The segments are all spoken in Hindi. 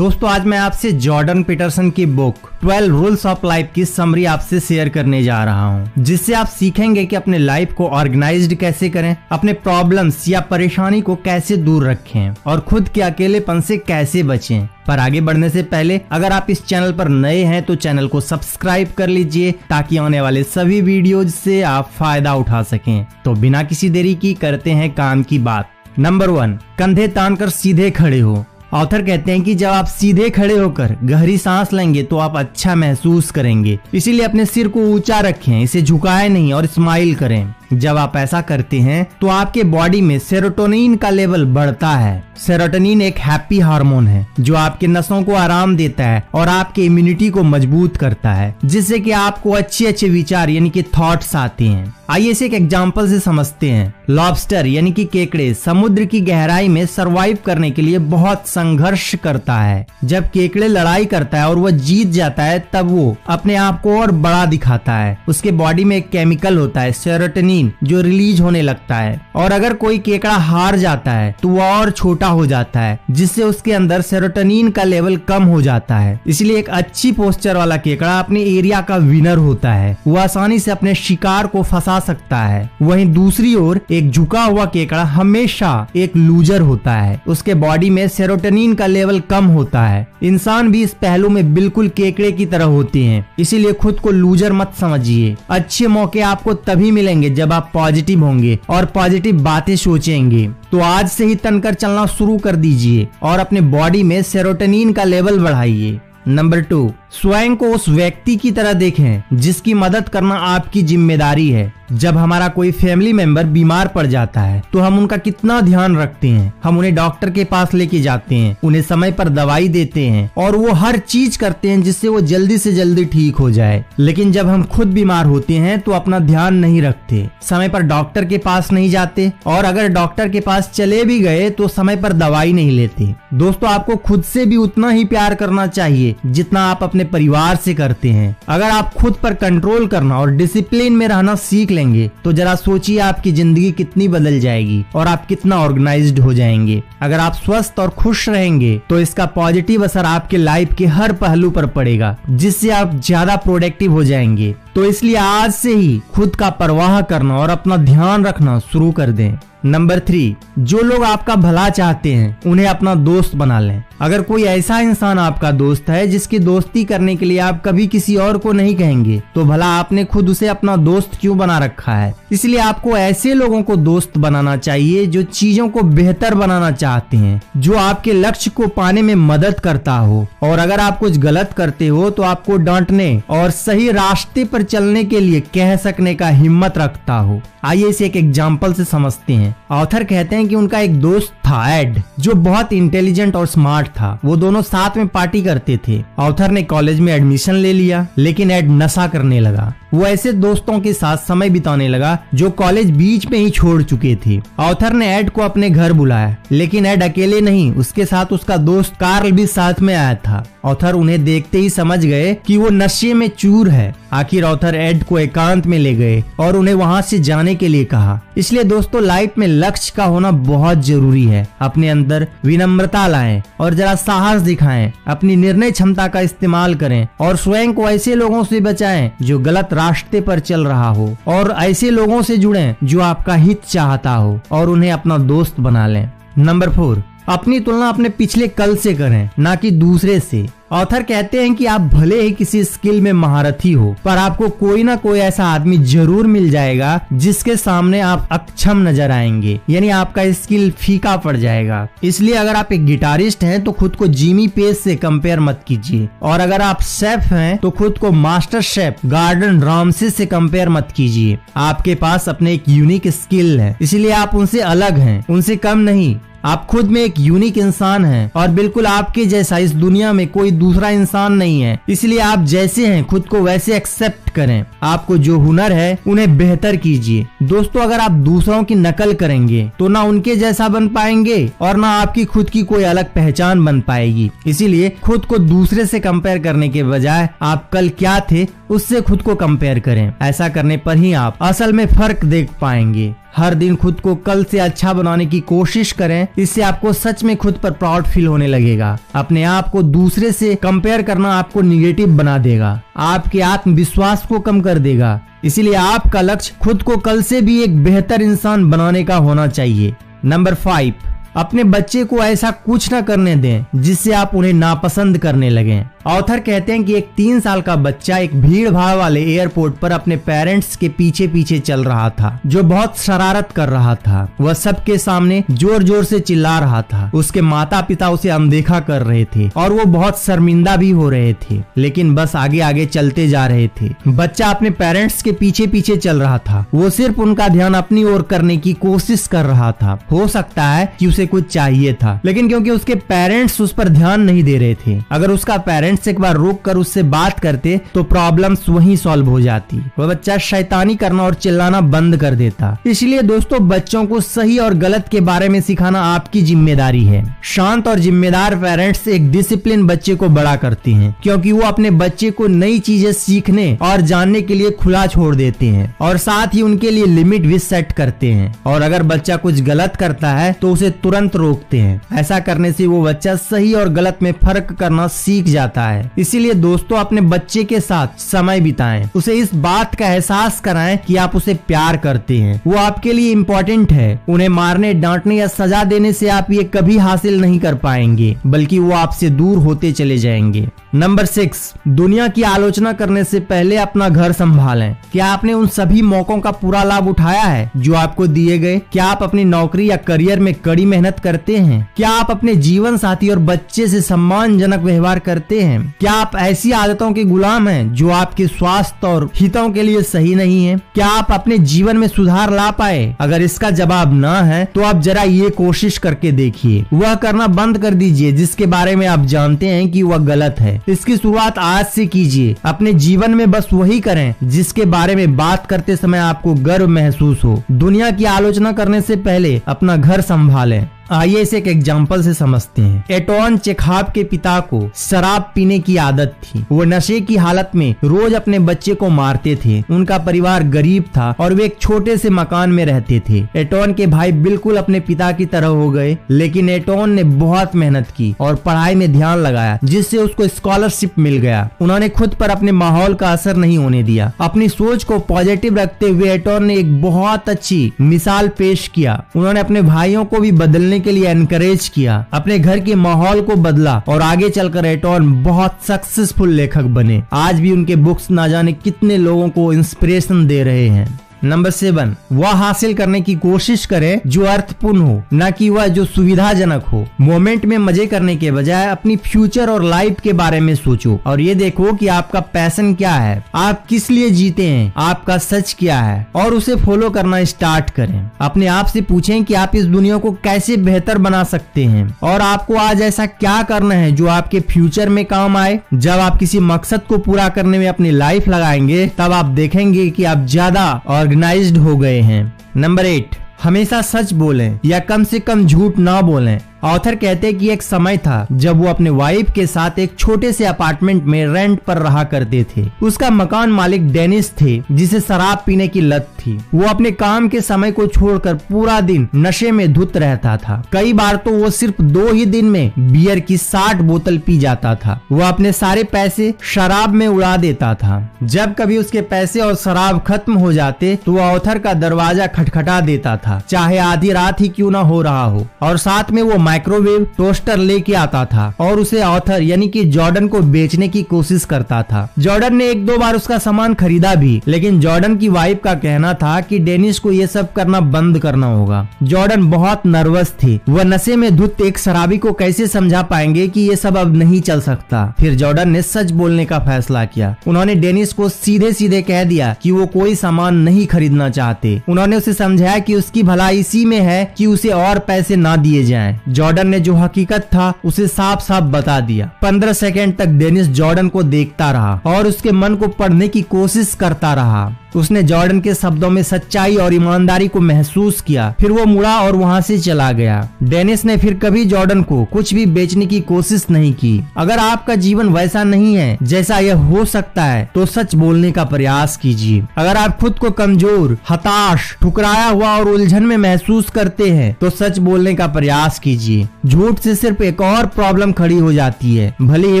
दोस्तों आज मैं आपसे जॉर्डन पीटरसन की बुक 12 रूल्स ऑफ लाइफ की समरी आपसे शेयर करने जा रहा हूं, जिससे आप सीखेंगे कि अपने लाइफ को ऑर्गेनाइज्ड कैसे करें, अपने प्रॉब्लम्स या परेशानी को कैसे दूर रखें और खुद के अकेलेपन से कैसे बचें। पर आगे बढ़ने से पहले अगर आप इस चैनल पर नए हैं तो चैनल को सब्सक्राइब कर लीजिए ताकि आने वाले सभी वीडियोज से आप फायदा उठा सकें। तो बिना किसी देरी की करते हैं काम की बात। नंबर 1, कंधे तानकर सीधे खड़े हो। ऑथर कहते हैं कि जब आप सीधे खड़े होकर गहरी सांस लेंगे तो आप अच्छा महसूस करेंगे, इसीलिए अपने सिर को ऊंचा रखें, इसे झुकाएं नहीं और स्माइल करें। जब आप ऐसा करते हैं तो आपके बॉडी में सेरोटोनिन का लेवल बढ़ता है। सेरोटोनिन एक हैप्पी हार्मोन है जो आपके नसों को आराम देता है और आपके इम्यूनिटी को मजबूत करता है, जिससे कि आपको अच्छे विचार यानी कि थॉट्स आते हैं। आइए इसे एक एग्जांपल से समझते हैं। लॉबस्टर यानी कि केकड़े समुद्र की गहराई में सरवाइव करने के लिए बहुत संघर्ष करता है। जब केकड़े लड़ाई करता है और वह जीत जाता है तब वो अपने आप को और बड़ा दिखाता है। उसके बॉडी में एक केमिकल होता है सेरोटोनिन जो रिलीज होने लगता है, और अगर कोई केकड़ा हार जाता है तो वह और छोटा हो जाता है, जिससे उसके अंदर सेरोटोनिन का लेवल कम हो जाता है। इसलिए एक अच्छी पोस्चर वाला केकड़ा अपने एरिया का विनर होता है, वह आसानी से अपने शिकार को फंसा सकता है। वहीं दूसरी ओर एक झुका हुआ केकड़ा हमेशा एक लूजर होता है, उसके बॉडी में सेरोटोनिन का लेवल कम होता है। इंसान भी इस पहलू में बिल्कुल केकड़े की तरह होते हैं, इसीलिए खुद को लूजर मत समझिए। अच्छे मौके आपको तभी मिलेंगे जब आप पॉजिटिव होंगे और पॉजिटिव बातें सोचेंगे। तो आज से ही तनकर चलना शुरू कर दीजिए और अपने बॉडी में सेरोटोनिन का लेवल बढ़ाइए। नंबर 2, स्वयं को उस व्यक्ति की तरह देखें जिसकी मदद करना आपकी जिम्मेदारी है। जब हमारा कोई फैमिली मेंबर बीमार पड़ जाता है तो हम उनका कितना ध्यान रखते हैं। हम उन्हें डॉक्टर के पास लेके जाते हैं, उन्हें समय पर दवाई देते हैं और वो हर चीज करते हैं जिससे वो जल्दी से जल्दी ठीक हो जाए। लेकिन जब हम खुद बीमार होते हैं तो अपना ध्यान नहीं रखते, समय पर डॉक्टर के पास नहीं जाते और अगर डॉक्टर के पास चले भी गए तो समय पर दवाई नहीं लेते। दोस्तों आपको खुद से भी उतना ही प्यार करना चाहिए जितना आप अपने परिवार से करते हैं। अगर आप खुद पर कंट्रोल करना और डिसिप्लिन में रहना सीख लेंगे तो जरा सोचिए आपकी जिंदगी कितनी बदल जाएगी और आप कितना ऑर्गेनाइज्ड हो जाएंगे। अगर आप स्वस्थ और खुश रहेंगे तो इसका पॉजिटिव असर आपके लाइफ के हर पहलू पर पड़ेगा, जिससे आप ज्यादा प्रोडक्टिव हो जाएंगे। तो इसलिए आज से ही खुद का परवाह करना और अपना ध्यान रखना शुरू कर दें। नंबर 3, जो लोग आपका भला चाहते हैं उन्हें अपना दोस्त बना लें। अगर कोई ऐसा इंसान आपका दोस्त है जिसकी दोस्ती करने के लिए आप कभी किसी और को नहीं कहेंगे तो भला आपने खुद उसे अपना दोस्त क्यों बना रखा है। इसलिए आपको ऐसे लोगों को दोस्त बनाना चाहिए जो चीजों को बेहतर बनाना चाहते हैं, जो आपके लक्ष्य को पाने में मदद करता हो और अगर आप कुछ गलत करते हो तो आपको डांटने और सही रास्ते पर चलने के लिए कह सकने का हिम्मत रखता हो। आइए इसे एक एग्जाम्पल से समझते हैं। ऑथर कहते हैं कि उनका एक दोस्त था एड, जो बहुत इंटेलिजेंट और स्मार्ट था। वो दोनों साथ में पार्टी करते थे। ऑथर ने कॉलेज में एडमिशन ले लिया, लेकिन एड नशा करने लगा। वो ऐसे दोस्तों के साथ समय बिताने लगा जो कॉलेज बीच में ही छोड़ चुके थे। ऑथर ने एड को अपने घर बुलाया, लेकिन एड अकेले नहीं, उसके साथ उसका दोस्त कार्ल भी साथ में आया था। ऑथर उन्हें देखते ही समझ गए कि वो नशे में चूर है। आखिर ऑथर एड को एकांत में ले गए और उन्हें वहां से जाने के लिए कहा। इसलिए दोस्तों लाइफ में लक्ष्य का होना बहुत जरूरी है। अपने अंदर विनम्रता लाएं और जरा साहस दिखाएं, अपनी निर्णय क्षमता का इस्तेमाल करें और स्वयं को ऐसे लोगों से बचाएं जो गलत रास्ते पर चल रहा हो और ऐसे लोगों से जुड़ें जो आपका हित चाहता हो और उन्हें अपना दोस्त बना लें। नंबर 4, अपनी तुलना अपने पिछले कल से करें, ना कि दूसरे से। ऑथर कहते हैं कि आप भले ही किसी स्किल में महारथी हो, पर आपको कोई ना कोई ऐसा आदमी जरूर मिल जाएगा जिसके सामने आप अक्षम नजर आएंगे, यानी आपका स्किल फीका पड़ जाएगा। इसलिए अगर आप एक गिटारिस्ट हैं तो खुद को जिमी पेज से कंपेयर मत कीजिए, और अगर आप शेफ हैं तो खुद को मास्टर शेफ गॉर्डन रामसे से कंपेयर मत कीजिए। आपके पास अपने एक यूनिक स्किल है, इसलिए आप उनसे अलग हैं, उनसे कम नहीं। आप खुद में एक यूनिक इंसान हैं और बिल्कुल आपके जैसा इस दुनिया में कोई दूसरा इंसान नहीं है। इसलिए आप जैसे हैं खुद को वैसे एक्सेप्ट करें। आपको जो हुनर है उन्हें बेहतर कीजिए। दोस्तों अगर आप दूसरों की नकल करेंगे तो ना उनके जैसा बन पाएंगे और ना आपकी खुद की कोई अलग पहचान बन पाएगी। इसीलिए खुद को दूसरे से कंपेयर करने के बजाय आप कल क्या थे उससे खुद को कंपेयर करें। ऐसा करने पर ही आप असल में फर्क देख पाएंगे। हर दिन खुद को कल से अच्छा बनाने की कोशिश करें। इससे आपको सच में खुद पर प्राउड फील होने लगेगा। अपने आप को दूसरे से कंपेयर करना आपको निगेटिव बना देगा, आपके आत्मविश्वास को कम कर देगा। इसीलिए आपका लक्ष्य खुद को कल से भी एक बेहतर इंसान बनाने का होना चाहिए। नंबर 5, अपने बच्चे को ऐसा कुछ न करने दें जिससे आप उन्हें नापसंद करने लगें। ऑथर कहते हैं कि एक 3 साल का बच्चा एक भीड़ भाड़ वाले एयरपोर्ट पर अपने पेरेंट्स के पीछे पीछे चल रहा था, जो बहुत शरारत कर रहा था। वह सबके सामने जोर जोर से चिल्ला रहा था। उसके माता पिता उसे अनदेखा कर रहे थे और वो बहुत शर्मिंदा भी हो रहे थे, लेकिन बस आगे आगे चलते जा रहे थे। बच्चा अपने पेरेंट्स के पीछे पीछे चल रहा था। वो सिर्फ उनका ध्यान अपनी ओर करने की कोशिश कर रहा था। हो सकता है कि उसे कुछ चाहिए था, लेकिन क्योंकि उसके पेरेंट्स उस पर ध्यान नहीं दे रहे थे, अगर उसका पेरेंट्स एक बार रुक कर उससे बात करते तो प्रॉब्लम्स वहीं सॉल्व हो जाती। वह बच्चा शैतानी करना और चिल्लाना बंद कर देता। इसलिए दोस्तों, बच्चों को सही और गलत के बारे में सिखाना आपकी जिम्मेदारी है। शांत और जिम्मेदार पेरेंट्स एक डिसिप्लिन बच्चे को बड़ा करते हैं, क्योंकि वो अपने बच्चे को नई चीजें सीखने और जानने के लिए खुला छोड़ देते हैं और साथ ही उनके लिए लिमिट भी सेट करते हैं। और अगर बच्चा कुछ गलत करता है तो उसे तुरंत रोकते हैं। ऐसा करने से वो बच्चा सही और गलत में फर्क करना सीख जाता है। इसीलिए दोस्तों, अपने बच्चे के साथ समय बिताएं, उसे इस बात का एहसास कराएं कि आप उसे प्यार करते हैं, वो आपके लिए इम्पोर्टेंट है। उन्हें मारने, डांटने या सजा देने से आप ये कभी हासिल नहीं कर पाएंगे, बल्कि वो आपसे दूर होते चले जाएंगे। नंबर 6, दुनिया की आलोचना करने से पहले अपना घर संभालें। क्या आपने उन सभी मौकों का पूरा लाभ उठाया है जो आपको दिए गए? क्या आप अपनी नौकरी या करियर में कड़ी मेहनत करते हैं? क्या आप अपने जीवन साथी और बच्चे से सम्मानजनक व्यवहार करते हैं? क्या आप ऐसी आदतों के गुलाम हैं जो आपके स्वास्थ्य और हितों के लिए सही नहीं है? क्या आप अपने जीवन में सुधार ला पाए? अगर इसका जवाब ना है तो आप जरा ये कोशिश करके देखिए। वह करना बंद कर दीजिए जिसके बारे में आप जानते हैं कि वह गलत है। इसकी शुरुआत आज से कीजिए। अपने जीवन में बस वही करें जिसके बारे में बात करते समय आपको गर्व महसूस हो। दुनिया की आलोचना करने से पहले अपना घर संभालें। आइए इसे एक एग्जाम्पल से समझते हैं। एंटोन चेखव के पिता को शराब पीने की आदत थी। वो नशे की हालत में रोज अपने बच्चे को मारते थे। उनका परिवार गरीब था और वे एक छोटे से मकान में रहते थे। एंटोन के भाई बिल्कुल अपने पिता की तरह हो गए, लेकिन एंटोन ने बहुत मेहनत की और पढ़ाई में ध्यान लगाया, जिससे उसको स्कॉलरशिप मिल गया। उन्होंने खुद पर अपने माहौल का असर नहीं होने दिया। अपनी सोच को पॉजिटिव रखते हुए एंटोन ने एक बहुत अच्छी मिसाल पेश किया। उन्होंने अपने भाइयों को भी बदलने के लिए एनकरेज किया, अपने घर के माहौल को बदला और आगे चलकर एंटोन बहुत सक्सेसफुल लेखक बने। आज भी उनके बुक्स ना जाने कितने लोगों को इंस्पिरेशन दे रहे हैं। नंबर 7, वह हासिल करने की कोशिश करें जो अर्थपूर्ण हो, न कि वह जो सुविधाजनक हो। मोमेंट में मजे करने के बजाय अपनी फ्यूचर और लाइफ के बारे में सोचो और ये देखो कि आपका पैशन क्या है, आप किस लिए जीते हैं, आपका सच क्या है, और उसे फॉलो करना स्टार्ट करें। अपने आप से पूछें कि आप इस दुनिया को कैसे बेहतर बना सकते हैं और आपको आज ऐसा क्या करना है जो आपके फ्यूचर में काम आए। जब आप किसी मकसद को पूरा करने में अपनी लाइफ लगाएंगे, तब आप देखेंगे कि आप ज्यादा ऑर्गेनाइज्ड हो गए हैं। नंबर 8, हमेशा सच बोलें या कम से कम झूठ ना बोलें। ऑथर कहते हैं कि एक समय था जब वो अपने वाइफ के साथ एक छोटे से अपार्टमेंट में रेंट पर रहा करते थे। उसका मकान मालिक डेनिस थे, जिसे शराब पीने की लत थी। वो अपने काम के समय को छोड़कर पूरा दिन नशे में धुत रहता था। कई बार तो वो सिर्फ 2 ही दिन में बियर की 60 बोतल पी जाता था। वो अपने सारे पैसे शराब में उड़ा देता था। जब कभी उसके पैसे और शराब खत्म हो जाते तो वो ऑथर का दरवाजा खटखटा देता था, चाहे आधी रात ही क्यों ना हो रहा हो, और साथ में वो माइक्रोवेव टोस्टर लेके आता था और उसे ऑथर यानी कि जॉर्डन को बेचने की कोशिश करता था। जॉर्डन ने 1-2 बार उसका सामान खरीदा भी, लेकिन जॉर्डन की वाइफ का कहना था कि डेनिस को ये सब करना बंद करना होगा। जॉर्डन बहुत नर्वस थे। वह नशे में धुत एक शराबी को कैसे समझा पाएंगे कि ये सब अब नहीं चल सकता। फिर जॉर्डन ने सच बोलने का फैसला किया। उन्होंने डेनिस को सीधे सीधे कह दिया कि वो कोई सामान नहीं खरीदना चाहते। उन्होंने उसे समझाया कि उसकी भलाई इसी में है कि उसे और पैसे ना दिए जाएं। जॉर्डन ने जो हकीकत था उसे साफ साफ बता दिया। 15 सेकंड तक डेनिस जॉर्डन को देखता रहा और उसके मन को पढ़ने की कोशिश करता रहा। उसने जॉर्डन के शब्दों में सच्चाई और ईमानदारी को महसूस किया। फिर वो मुड़ा और वहाँ से चला गया। डेनिस ने फिर कभी जॉर्डन को कुछ भी बेचने की कोशिश नहीं की। अगर आपका जीवन वैसा नहीं है जैसा यह हो सकता है तो सच बोलने का प्रयास कीजिए। अगर आप खुद को कमजोर, हताश, ठुकराया हुआ और उलझन में महसूस करते हैं तो सच बोलने का प्रयास कीजिए। झूठ से सिर्फ एक और प्रॉब्लम खड़ी हो जाती है। भले ही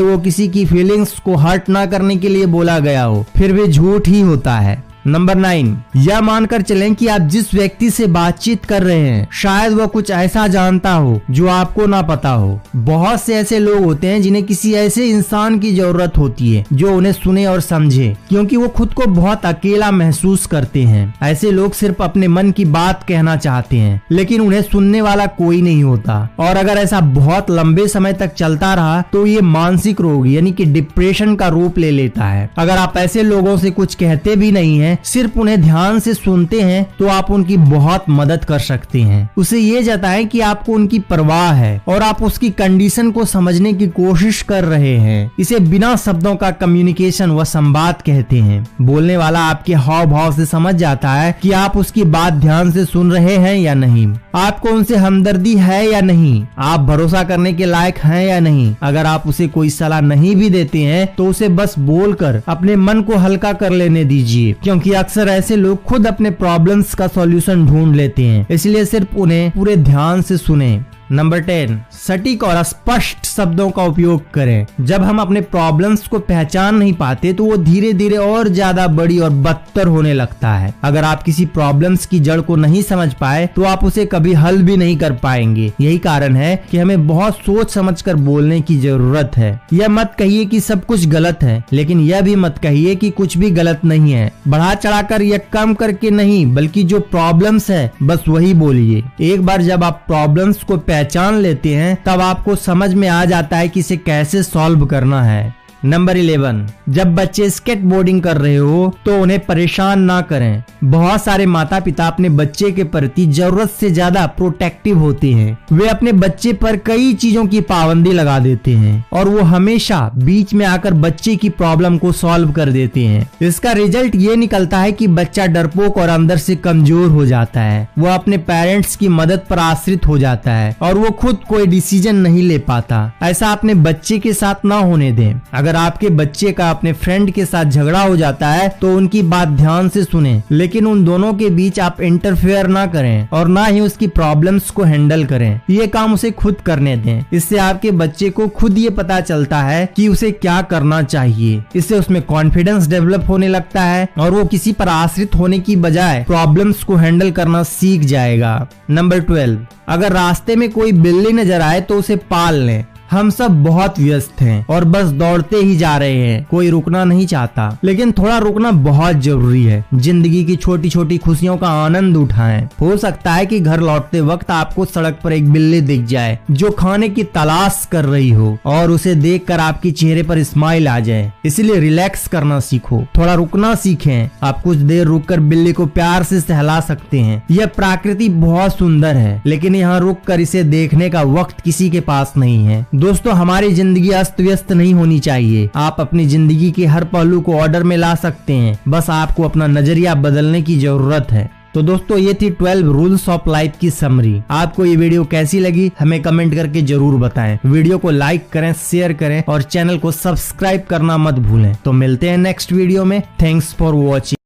वो किसी की फीलिंग्स को हर्ट ना करने के लिए बोला गया हो, फिर भी झूठ ही होता है। नंबर 9, यह मानकर चलें कि आप जिस व्यक्ति से बातचीत कर रहे हैं शायद वह कुछ ऐसा जानता हो जो आपको ना पता हो। बहुत से ऐसे लोग होते हैं जिन्हें किसी ऐसे इंसान की जरूरत होती है जो उन्हें सुने और समझे, क्योंकि वो खुद को बहुत अकेला महसूस करते हैं। ऐसे लोग सिर्फ अपने मन की बात कहना चाहते हैं लेकिन उन्हें सुनने वाला कोई नहीं होता। और अगर ऐसा बहुत लंबे समय तक चलता रहा तो ये मानसिक रोग यानी कि डिप्रेशन का रूप ले लेता है। अगर आप ऐसे लोगों से कुछ कहते भी नहीं है, सिर्फ उन्हें ध्यान से सुनते हैं तो आप उनकी बहुत मदद कर सकते हैं। उसे ये जताएं कि आपको उनकी परवाह है और आप उसकी कंडीशन को समझने की कोशिश कर रहे हैं। इसे बिना शब्दों का कम्युनिकेशन व संवाद कहते हैं। बोलने वाला आपके हाव भाव से समझ जाता है कि आप उसकी बात ध्यान से सुन रहे हैं या नहीं, आपको उनसे हमदर्दी है या नहीं, आप भरोसा करने के लायक हैं या नहीं। अगर आप उसे कोई सलाह नहीं भी देते हैं तो उसे बस बोलकर अपने मन को हल्का कर लेने दीजिए, क्योंकि अक्सर ऐसे लोग खुद अपने प्रॉब्लम्स का सॉल्यूशन ढूंढ लेते हैं। इसलिए सिर्फ उन्हें पूरे ध्यान से सुनें। नंबर 10, सटीक और स्पष्ट शब्दों का उपयोग करें। जब हम अपने प्रॉब्लम्स को पहचान नहीं पाते तो वो धीरे धीरे और ज्यादा बड़ी और बदतर होने लगता है। अगर आप किसी प्रॉब्लम्स की जड़ को नहीं समझ पाए तो आप उसे कभी हल भी नहीं कर पाएंगे। यही कारण है कि हमें बहुत सोच समझकर बोलने की जरूरत है। यह मत कहिए कि सब कुछ गलत है, लेकिन यह भी मत कहिए कि कुछ भी गलत नहीं है। बढ़ा चढ़ाकर या कम करके नहीं, बल्कि जो प्रॉब्लम्स है बस वही बोलिए। एक बार जब आप प्रॉब्लम्स को पहचान लेते हैं तब आपको समझ में आ जाता है कि इसे कैसे सॉल्व करना है। नंबर 11, जब बच्चे स्केट बोर्डिंग कर रहे हो तो उन्हें परेशान ना करें। बहुत सारे माता पिता अपने बच्चे के प्रति जरूरत से ज्यादा प्रोटेक्टिव होते हैं। वे अपने बच्चे पर कई चीजों की पाबंदी लगा देते हैं और वो हमेशा बीच में आकर बच्चे की प्रॉब्लम को सॉल्व कर देते हैं। इसका रिजल्ट ये निकलता है कि बच्चा डरपोक और अंदर से कमजोर हो जाता है। वो अपने पेरेंट्स की मदद पर आश्रित हो जाता है और वो खुद कोई डिसीजन नहीं ले पाता। ऐसा अपने बच्चे के साथ ना होने दें। अगर आपके बच्चे का अपने फ्रेंड के साथ झगड़ा हो जाता है तो उनकी बात ध्यान से सुनें, लेकिन उन दोनों के बीच आप इंटरफेयर ना करें और ना ही उसकी प्रॉब्लम्स को हैंडल करें। ये काम उसे खुद करने दें। इससे आपके बच्चे को खुद ये पता चलता है कि उसे क्या करना चाहिए। इससे उसमें कॉन्फिडेंस डेवलप होने लगता है और वो किसी पर आश्रित होने की बजाय प्रॉब्लम्स को हैंडल करना सीख जाएगा। नंबर 12, अगर रास्ते में कोई बिल्ली नजर आए तो उसे पाल लें। हम सब बहुत व्यस्त हैं और बस दौड़ते ही जा रहे हैं। कोई रुकना नहीं चाहता, लेकिन थोड़ा रुकना बहुत जरूरी है। जिंदगी की छोटी छोटी खुशियों का आनंद उठाएं। हो सकता है कि घर लौटते वक्त आपको सड़क पर एक बिल्ली दिख जाए जो खाने की तलाश कर रही हो और उसे देखकर आपके चेहरे पर स्माइल आ जाए। इसलिए रिलैक्स करना सीखो, थोड़ा रुकना सीखें। आप कुछ देर रुककर बिल्ली को प्यार से सहला सकते हैं। यह प्रकृति बहुत सुंदर है, लेकिन यहाँ रुककर इसे देखने का वक्त किसी के पास नहीं है। दोस्तों, हमारी जिंदगी अस्त व्यस्त नहीं होनी चाहिए। आप अपनी जिंदगी के हर पहलू को ऑर्डर में ला सकते हैं, बस आपको अपना नजरिया बदलने की जरूरत है। तो दोस्तों, ये थी 12 रूल्स ऑफ लाइफ की समरी। आपको ये वीडियो कैसी लगी हमें कमेंट करके जरूर बताएं। वीडियो को लाइक करें, शेयर करें और चैनल को सब्सक्राइब करना मत भूलें। तो मिलते हैं नेक्स्ट वीडियो में। Thanks for watching.